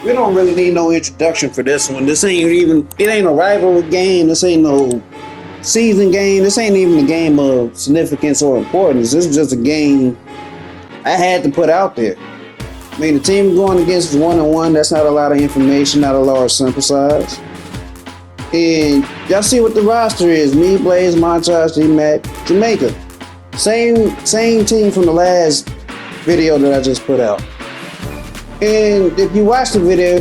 We don't really need no introduction for this one. It ain't a rivalry game. This ain't no season game. This ain't even a game of significance or importance. This is just a game I had to put out there. I mean, the team going against is 1-1. That's not a lot of information, not a large sample size. And y'all see what the roster is. Me, Blaze, Montage, D-Mac, Jamaica. Same team from the last video that I just put out. And if you watch the video,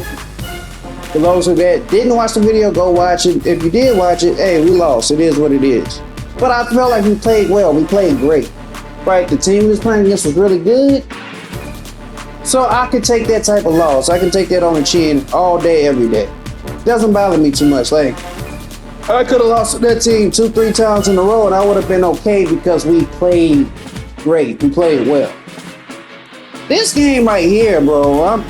for those of that didn't watch the video, go watch it. If you did watch it, hey, we lost. It is what it is. But I felt like we played well. We played great. Right? The team we was playing against was really good. So I could take that type of loss. I can take that on the chin all day, every day. Doesn't bother me too much. Like, I could have lost to that team 2-3 times in a row and I would have been okay because we played great. We played well. This game right here, bro,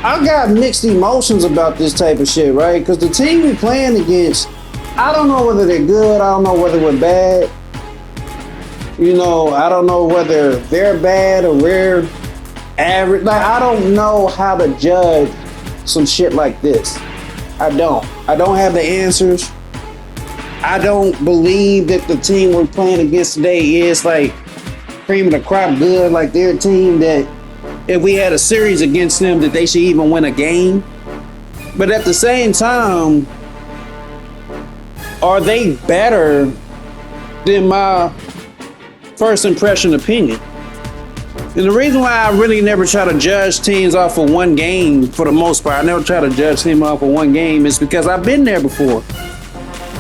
I got mixed emotions about this type of shit, right? Because the team we playing against, I don't know whether they're good. I don't know whether we're bad. You know, I don't know whether they're bad or we're average. Like, I don't know how to judge some shit like this. I don't have the answers. I don't believe that the team we're playing against today is like cream of the crop good, like their team that if we had a series against them that they should even win a game. But at the same time, are they better than my first impression opinion? And the reason why I really never try to judge teams off of one game for the most part, I never try to judge teams off of one game, is because I've been there before.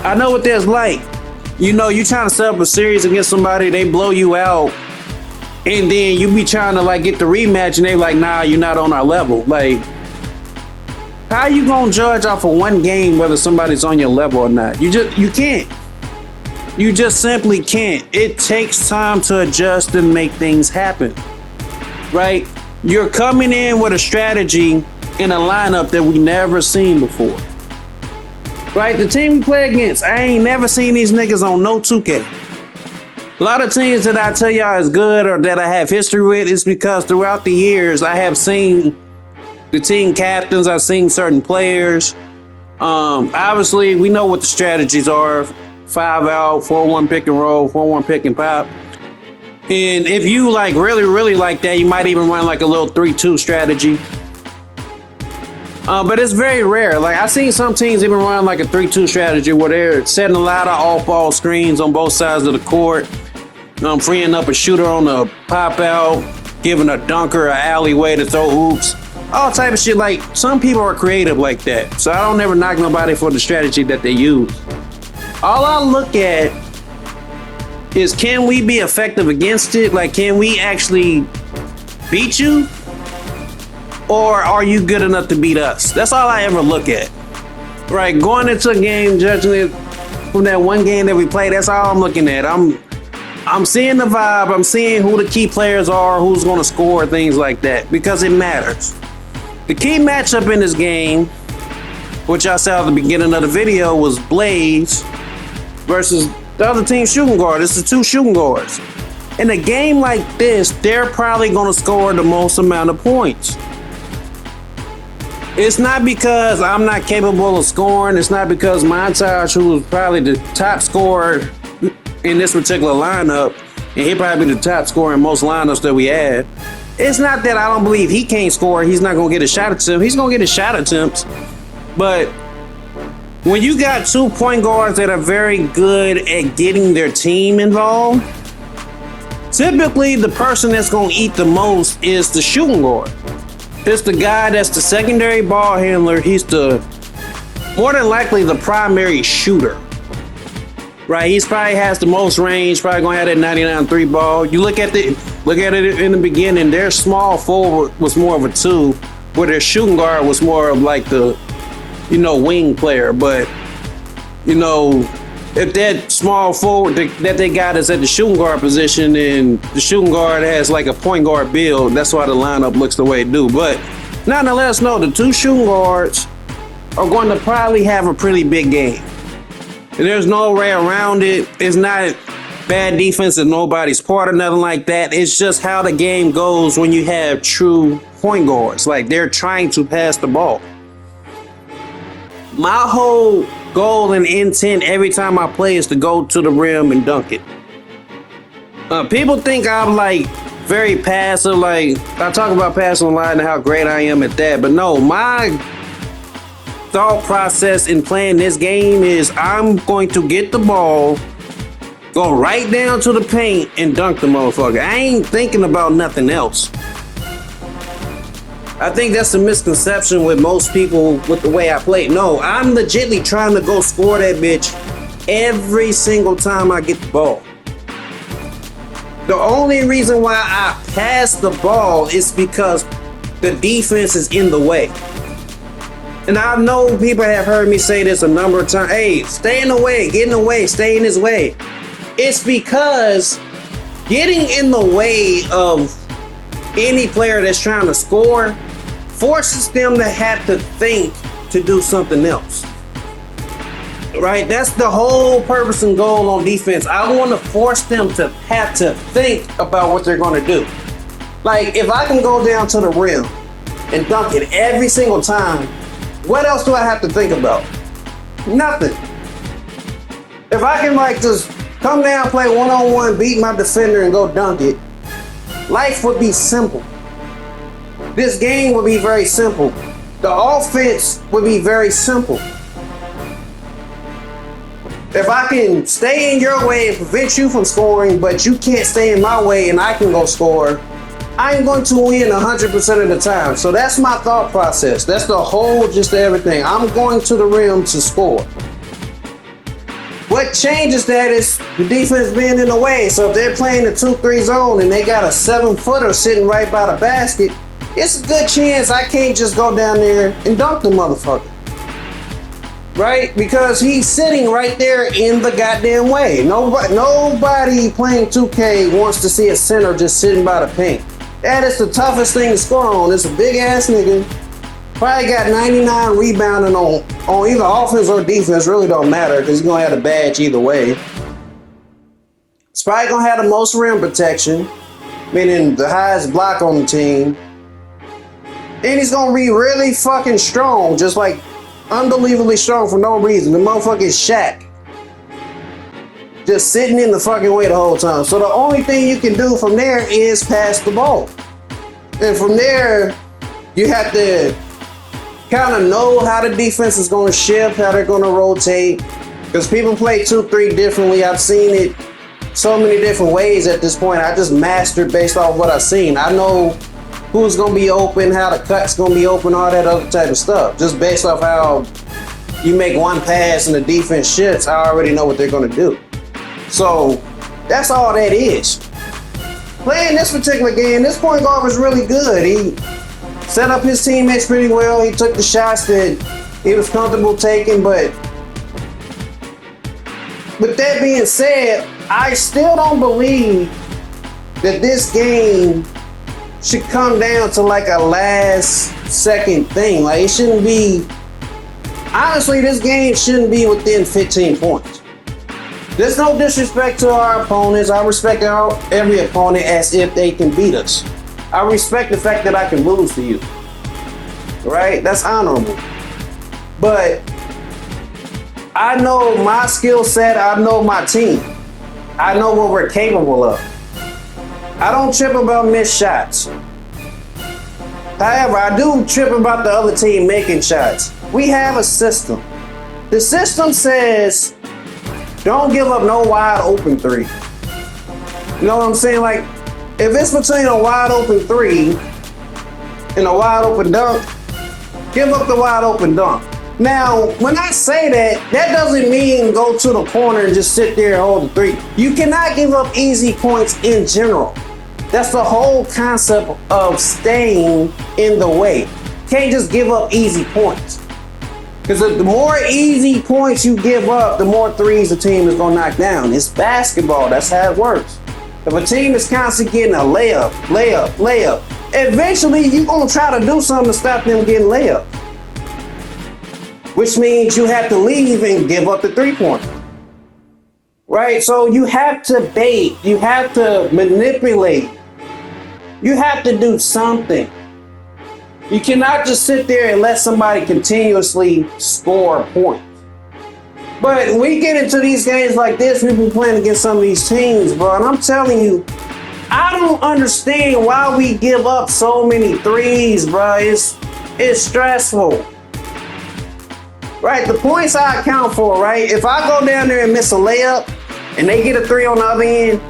I know what that's like. You know, you trying to set up a series against somebody, they blow you out, and then you be trying to like get the rematch and they like, nah, you're not on our level. Like, how you gonna judge off of one game whether somebody's on your level or not? You can't. You just simply can't. It takes time to adjust and make things happen. Right? You're coming in with a strategy in a lineup that we never seen before. Right? The team we play against, I ain't never seen these niggas on no 2K. A lot of teams that I tell y'all is good or that I have history with is because throughout the years I have seen the team captains, I've seen certain players. Obviously, we know what the strategies are. 5 out, 4-1 pick and roll, 4-1 pick and pop. And if you like really like that, you might even run like a little 3-2 strategy. But it's very rare. Like, I've seen some teams even run like a 3-2 strategy where they're setting a lot of off-ball screens on both sides of the court, freeing up a shooter on the pop out, giving a dunker an alleyway to throw hoops, all type of shit. Like, some people are creative like that. So I don't ever knock nobody for the strategy that they use. All I look at is, can we be effective against it? Like, can we actually beat you? Or are you good enough to beat us? That's all I ever look at. Right, going into a game, judging it from that one game that we played, that's all I'm looking at. I'm seeing the vibe, I'm seeing who the key players are, who's gonna score, things like that, because it matters. The key matchup in this game, which I saw at the beginning of the video, was Blaze versus the other team's shooting guard. It's the two shooting guards. In a game like this, they're probably going to score the most amount of points. It's not because I'm not capable of scoring. It's not because Montage, who was probably the top scorer in this particular lineup, and he'll probably be the top scorer in most lineups that we had. It's not that I don't believe he can't score. He's not going to get a shot attempt. He's going to get his shot attempts. But when you got 2 point guards that are very good at getting their team involved, typically the person that's going to eat the most is the shooting guard. It's the guy that's the secondary ball handler. He's more than likely the primary shooter. Right? He's probably has the most range, probably going to have that 99 3 ball. You look at it in the beginning, their small forward was more of a 2, where their shooting guard was more of like the wing player. But, if that small forward that they got is at the shooting guard position and the shooting guard has like a point guard build, that's why the lineup looks the way it do. But nonetheless, no, the 2 shooting guards are going to probably have a pretty big game. And there's no way around it. It's not bad defense at nobody's part or nothing like that. It's just how the game goes when you have true point guards. Like, they're trying to pass the ball. My whole goal and intent every time I play is to go to the rim and dunk it. People think I'm like very passive. Like, I talk about passing a lot and how great I am at that. But no, my thought process in playing this game is I'm going to get the ball, go right down to the paint, and dunk the motherfucker. I ain't thinking about nothing else. I think that's a misconception with most people with the way I play. No, I'm legitimately trying to go score that bitch every single time I get the ball. The only reason why I pass the ball is because the defense is in the way. And I know people have heard me say this a number of times. Hey, stay in the way, get in the way, stay in his way. It's because getting in the way of any player that's trying to score forces them to have to think to do something else. Right? That's the whole purpose and goal on defense. I want to force them to have to think about what they're going to do. Like, if I can go down to the rim and dunk it every single time, what else do I have to think about? Nothing. If I can like just come down, play one-on-one, beat my defender and go dunk it, life would be simple. This game would be very simple. The offense would be very simple. If I can stay in your way and prevent you from scoring, but you can't stay in my way and I can go score, I'm going to win 100% of the time. So that's my thought process. That's the whole gist of everything. I'm going to the rim to score. What changes that is the defense being in the way. So if they're playing the 2-3 zone and they got a 7-footer sitting right by the basket, it's a good chance I can't just go down there and dunk the motherfucker. Right? Because he's sitting right there in the goddamn way. Nobody playing 2K wants to see a center just sitting by the paint. That is the toughest thing to score on. It's a big ass nigga. Probably got 99 rebounding on either offense or defense. Really don't matter because he's going to have a badge either way. He's probably going to have the most rim protection, meaning the highest block on the team. And he's going to be really fucking strong, just like unbelievably strong for no reason. The motherfucking Shaq. Just sitting in the fucking way the whole time. So the only thing you can do from there is pass the ball. And from there, you have to kind of know how the defense is going to shift, how they're going to rotate. Because people play 2-3 differently. I've seen it so many different ways at this point. I just mastered based off what I've seen. I know who's going to be open, how the cut's going to be open, all that other type of stuff. Just based off how you make one pass and the defense shifts, I already know what they're going to do. So that's all that is. Playing this particular game, this point guard was really good. He set up his teammates pretty well. He took the shots that he was comfortable taking. But with that being said, I still don't believe that this game should come down to like a last second thing. Like, it shouldn't be, honestly, this game shouldn't be within 15 points. There's no disrespect to our opponents. I respect every opponent as if they can beat us. I respect the fact that I can lose to you. Right? That's honorable. But I know my skill set. I know my team. I know what we're capable of. I don't trip about missed shots. However, I do trip about the other team making shots. We have a system. The system says, don't give up no wide open three. You know what I'm saying? Like, if it's between a wide open three and a wide open dunk, give up the wide open dunk. Now, when I say that, that doesn't mean go to the corner and just sit there and hold the three. You cannot give up easy points in general. That's the whole concept of staying in the way. Can't just give up easy points. Because the more easy points you give up, the more threes the team is going to knock down. It's basketball. That's how it works. If a team is constantly getting a layup, eventually you're going to try to do something to stop them getting layups. Which means you have to leave and give up the three-pointer. Right? So you have to bait. You have to manipulate. You have to do something. You cannot just sit there and let somebody continuously score points. But when we get into these games like this, we've been playing against some of these teams, bro, and I'm telling you, I don't understand why we give up so many threes, bro. It's stressful. Right, the points I account for, right? If I go down there and miss a layup and they get a three on the other end,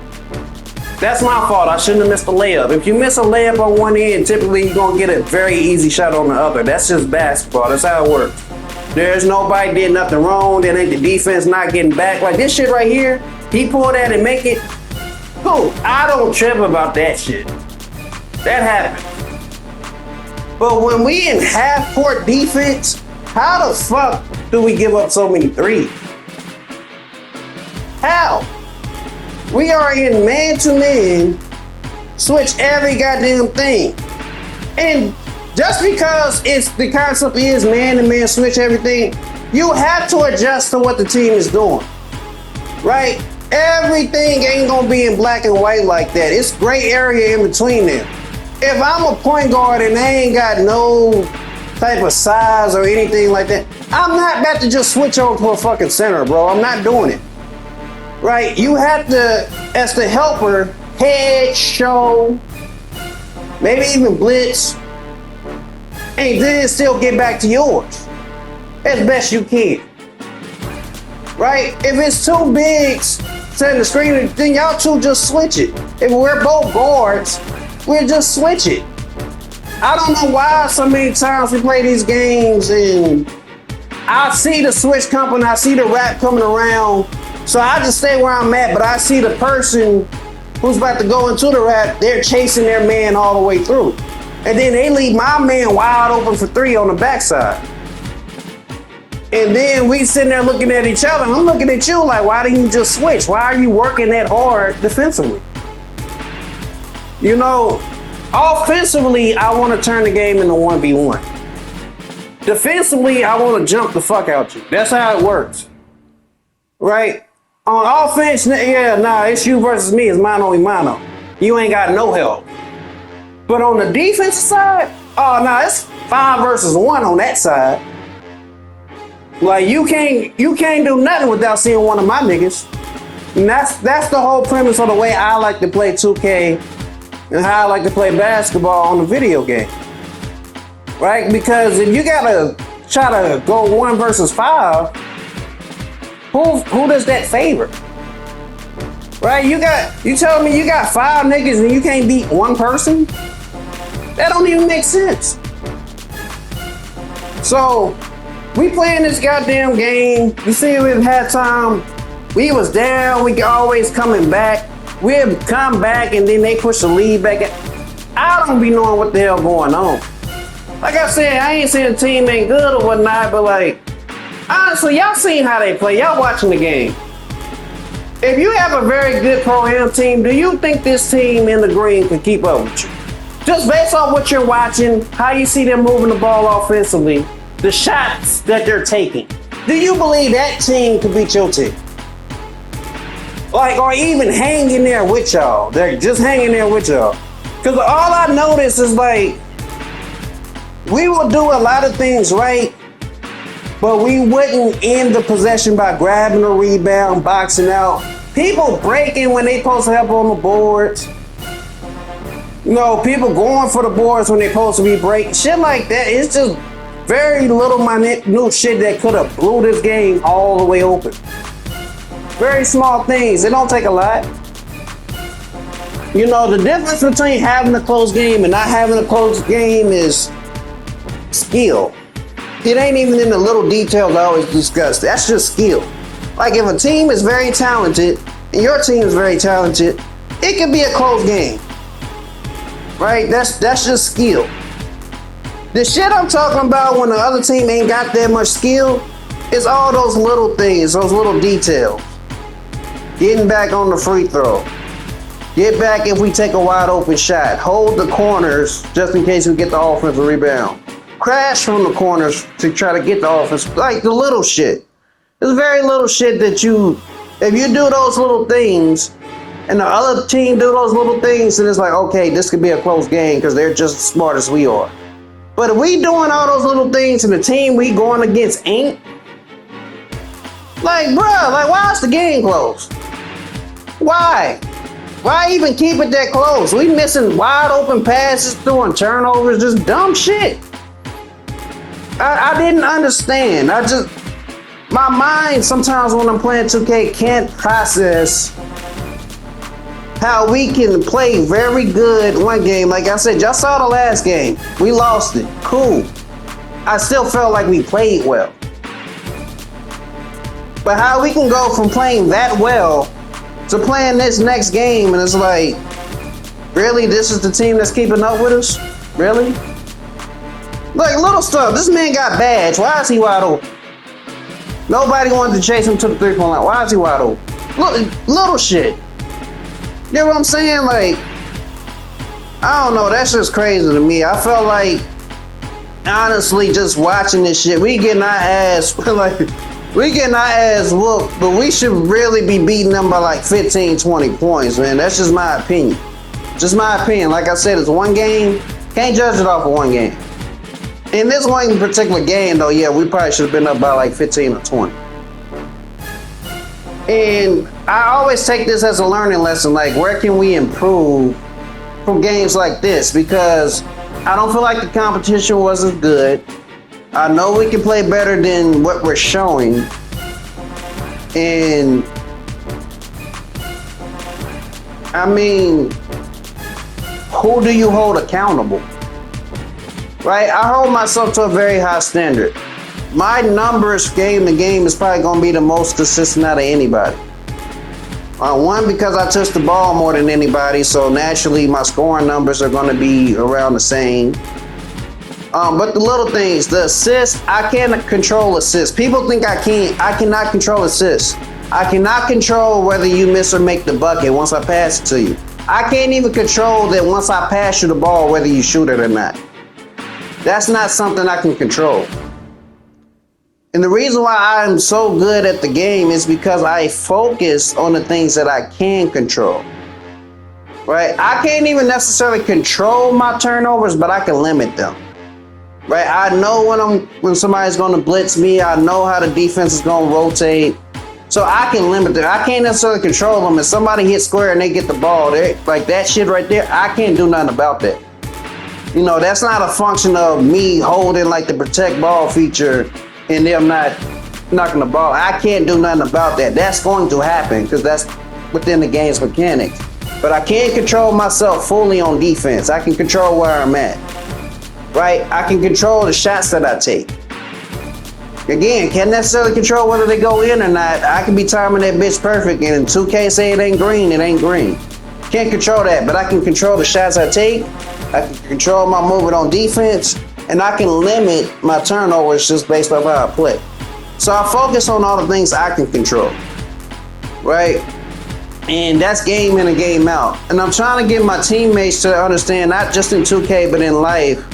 that's my fault. I shouldn't have missed a layup. If you miss a layup on one end, typically you're going to get a very easy shot on the other. That's just basketball. That's how it works. There's nobody did nothing wrong. That ain't the defense not getting back. Like this shit right here, he pulled that and make it. Cool. I don't trip about that shit. That happens. But when we in half-court defense, how the fuck do we give up so many threes? How? We are in man-to-man, switch every goddamn thing. And just because it's the concept is man-to-man, switch everything, you have to adjust to what the team is doing, right? Everything ain't gonna be in black and white like that. It's gray area in between them. If I'm a point guard and they ain't got no type of size or anything like that, I'm not about to just switch over to a fucking center, bro. I'm not doing it. Right? You have to, as the helper, head, show, maybe even blitz, and then still get back to yours as best you can. Right? If it's two bigs setting the screen, then y'all two just switch it. If we're both guards, we'll just switch it. I don't know why so many times we play these games and I see the switch coming, I see the rap coming around, so I just stay where I'm at, but I see the person who's about to go into the rap, they're chasing their man all the way through. And then they leave my man wide open for three on the backside. And then we sitting there looking at each other, and I'm looking at you like, why didn't you just switch? Why are you working that hard defensively? You know, offensively, I want to turn the game into 1v1. Defensively, I want to jump the fuck out you. That's how it works. Right? On offense, it's you versus me. It's mano y mano. You ain't got no help. But on the defensive side, it's 5 versus 1 on that side. Like you can't do nothing without seeing one of my niggas. And that's the whole premise of the way I like to play 2K and how I like to play basketball on the video game. Right? Because if you gotta try to go 1 versus 5, who does that favor? Right? You telling me you got 5 niggas and you can't beat one person? That don't even make sense. So we playing this goddamn game. You see, we've had time. We was down. We always coming back. We'll come back and then they push the lead back. I don't be knowing what the hell going on. Like I said, I ain't saying the team ain't good or whatnot, but like, honestly, y'all seen how they play. Y'all watching the game. If you have a very good Pro-Am team, do you think this team in the green can keep up with you? Just based on what you're watching, how you see them moving the ball offensively, the shots that they're taking. Do you believe that team could beat your team? Like, or even hang in there with y'all. They're just hanging there with y'all. Because all I notice is like, we will do a lot of things right, but we wouldn't end the possession by grabbing a rebound, boxing out. People breaking when they supposed to help on the boards. You know, people going for the boards when they supposed to be breaking. Shit like that. It's just very little minute shit that could have blew this game all the way open. Very small things. It don't take a lot. You know, the difference between having a close game and not having a close game is skill. It ain't even in the little details I always discuss. That's just skill. Like if a team is very talented and your team is very talented, it can be a close game. Right? That's just skill. The shit I'm talking about when the other team ain't got that much skill is all those little things, those little details. Getting back on the free throw. Get back if we take a wide open shot. Hold the corners just in case we get the offensive rebound. Crash from the corners to try to get the offense. Like the little shit. There's very little shit that if you do those little things and the other team do those little things, then it's like, okay, this could be a close game because they're just as smart as we are. But if we doing all those little things and the team we going against ain't, like, bruh, like, why is the game close? Why? Why even keep it that close? We missing wide open passes, throwing turnovers, just dumb shit. I didn't understand. My mind sometimes when I'm playing 2K can't process how we can play very good one game. Like I said, y'all saw the last game. We lost it. Cool. I still felt like we played well. But how we can go from playing that well to playing this next game and it's like, really? This is the team that's keeping up with us? Really? Like little stuff. This man got badge. Why is he wide open? Nobody wanted to chase him to the 3-point line. Why is he wide open? Little shit. You know what I'm saying? Like, I don't know. That's just crazy to me. I felt like, honestly, just watching this shit, we getting our ass whooped, but we should really be beating them by like 15, 20 points, man. That's just my opinion. Just my opinion. Like I said, it's one game. Can't judge it off of one game. In this one particular game, though, yeah, we probably should have been up by like 15 or 20. And I always take this as a learning lesson, like where can we improve from games like this? Because I don't feel like the competition was as good. I know we can play better than what we're showing. And I mean, who do you hold accountable? Right? I hold myself to a very high standard. My numbers game to game is probably going to be the most consistent out of anybody. One, because I touch the ball more than anybody, so naturally my scoring numbers are going to be around the same. But the little things, the assists, I can't control assists. People think I can. I cannot control assists. I cannot control whether you miss or make the bucket once I pass it to you. I can't even control that once I pass you the ball, whether you shoot it or not. That's not something I can control. And the reason why I'm so good at the game is because I focus on the things that I can control. Right? I can't even necessarily control my turnovers, but I can limit them. Right? I know when somebody's going to blitz me. I know how the defense is going to rotate. So I can limit them. I can't necessarily control them. If somebody hits square and they get the ball, like that shit right there, I can't do nothing about that. You know, that's not a function of me holding like the protect ball feature and them not knocking the ball. I can't do nothing about that. That's going to happen because that's within the game's mechanics. But I can't control myself fully on defense. I can control where I'm at. Right? I can control the shots that I take. Again, can't necessarily control whether they go in or not. I can be timing that bitch perfect and in 2K say it ain't green, it ain't green. Can't control that, but I can control the shots I take. I can control my movement on defense, and I can limit my turnovers just based off how I play. So I focus on all the things I can control, right? And that's game in and game out. And I'm trying to get my teammates to understand, not just in 2K, but in life,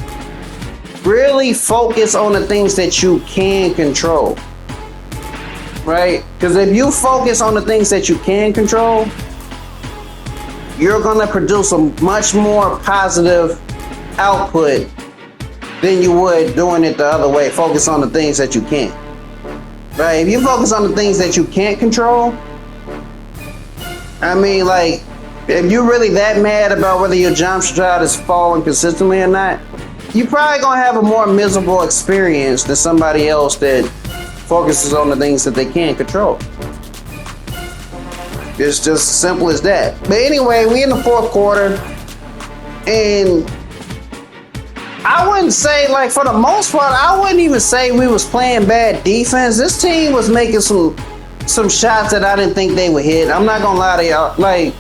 really focus on the things that you can control, right? Because if you focus on the things that you can control, you're going to produce a much more positive output than you would doing it the other way. Focus on the things that you can't. Right? If you focus on the things that you can't control, I mean, like, if you're really that mad about whether your jump shot is falling consistently or not, you're probably going to have a more miserable experience than somebody else that focuses on the things that they can't control. It's just as simple as that. But anyway, we in the fourth quarter, and I wouldn't say, like, for the most part, I wouldn't even say we was playing bad defense. This team was making some shots that I didn't think they would hit. I'm not gonna lie to y'all. Like,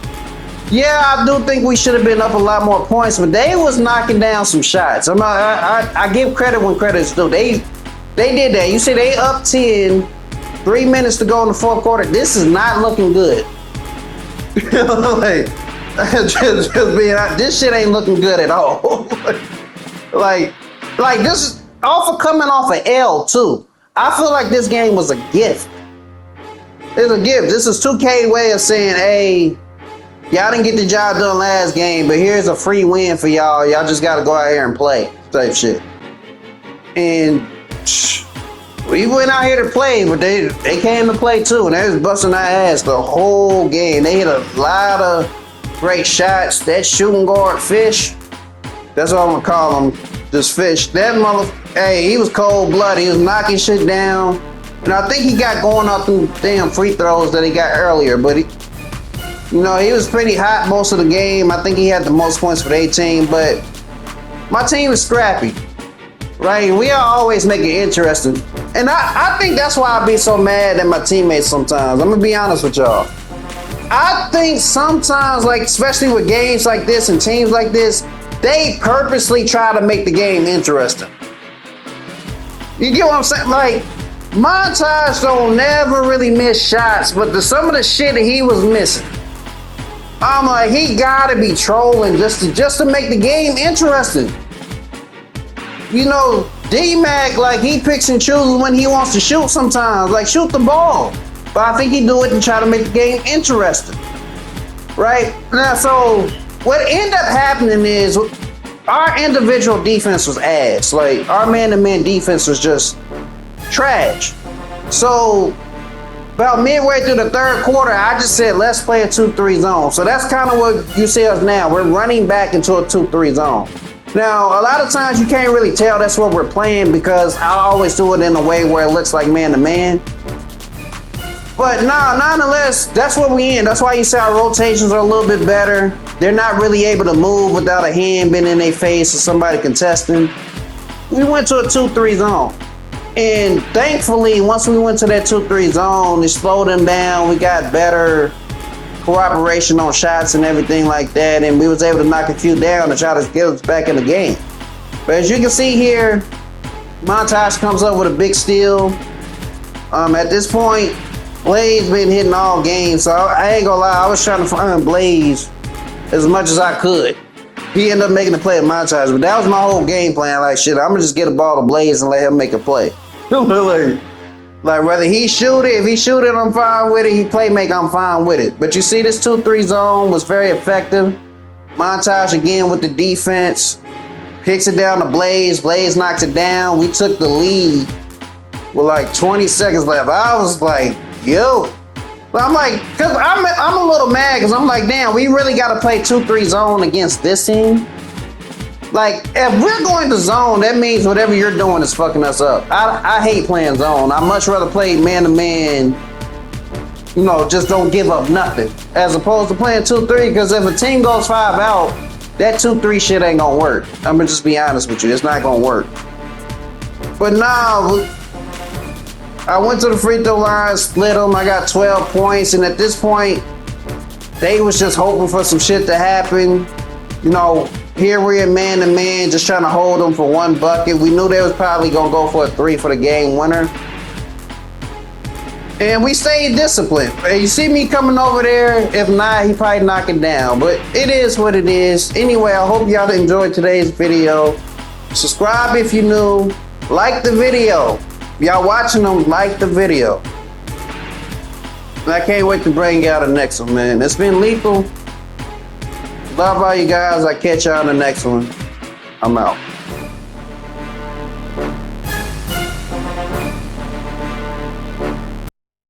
yeah, I do think we should have been up a lot more points, but they was knocking down some shots. I give credit when credit's due. They did that. You see, they up 10, 3 minutes to go in the fourth quarter. This is not looking good. Like, just being honest, this shit ain't looking good at all. like this is coming off an L too. I feel like this game was a gift. It's a gift. This is 2K way of saying, hey, y'all didn't get the job done last game, but here's a free win for y'all. Y'all just got to go out here and play type shit. And we went out here to play, but they came to play too, and they was busting our ass the whole game. They hit a lot of great shots. That shooting guard Fish, that's what I'm gonna call him, just Fish. That hey, he was cold blooded. He was knocking shit down, and I think he got going off them damn free throws that he got earlier. But he was pretty hot most of the game. I think he had the most points for their team, but my team was scrappy. Right, we are always making it interesting. And I think that's why I be so mad at my teammates sometimes. I'm gonna be honest with y'all. I think sometimes, like, especially with games like this and teams like this, they purposely try to make the game interesting. You get what I'm saying? Like, Montage don't never really miss shots, but some of the shit that he was missing, I'm like, he gotta be trolling just to make the game interesting. D-Mac, like, he picks and chooses when he wants to shoot sometimes. Like, shoot the ball. But I think he do it to try to make the game interesting. Right? Now, so what ended up happening is our individual defense was ass. Like, our man-to-man defense was just trash. So about midway through the third quarter, I just said, let's play a 2-3 zone. So that's kind of what you see us now. We're running back into a 2-3 zone. Now, a lot of times you can't really tell that's what we're playing because I always do it in a way where it looks like man-to-man. But nonetheless, that's what we in. That's why you see our rotations are a little bit better. They're not really able to move without a hand being in their face or somebody contesting. We went to a 2-3 zone. And thankfully, once we went to that 2-3 zone, it slowed them down. We got better cooperation on shots and everything like that, and we was able to knock a few down to try to get us back in the game. But as you can see here, Montage comes up with a big steal. At this point, Blaze been hitting all games, so I ain't gonna lie, I was trying to find Blaze as much as I could. He ended up making the play at Montage, but that was my whole game plan. Like, shit, I'm gonna just get a ball to Blaze and let him make a play. Like, whether he shoot it, if he shoot it, I'm fine with it. He play make, I'm fine with it. But you see, this 2-3 zone was very effective. Montage again with the defense. Picks it down to Blaze. Blaze knocks it down. We took the lead with like 20 seconds left. I was like, yo. But I'm like, cause I'm a little mad because I'm like, damn, we really got to play 2-3 zone against this team. Like, if we're going to zone, that means whatever you're doing is fucking us up. I hate playing zone. I much rather play man-to-man, just don't give up nothing. As opposed to playing 2-3, because if a team goes 5 out, that 2-3 shit ain't gonna work. I'm gonna just be honest with you. It's not gonna work. But nah, I went to the free throw line, split them. I got 12 points, and at this point, they was just hoping for some shit to happen. Here we're in man-to-man, just trying to hold them for one bucket. We knew they was probably going to go for a 3 for the game winner. And we stayed disciplined. You see me coming over there. If not, he probably knock it down. But it is what it is. Anyway, I hope y'all enjoyed today's video. Subscribe if you're new. Like the video. If y'all watching them, like the video. And I can't wait to bring y'all the next one, man. It's been Lethal. Love all you guys. I'll catch y'all in the next one. I'm out.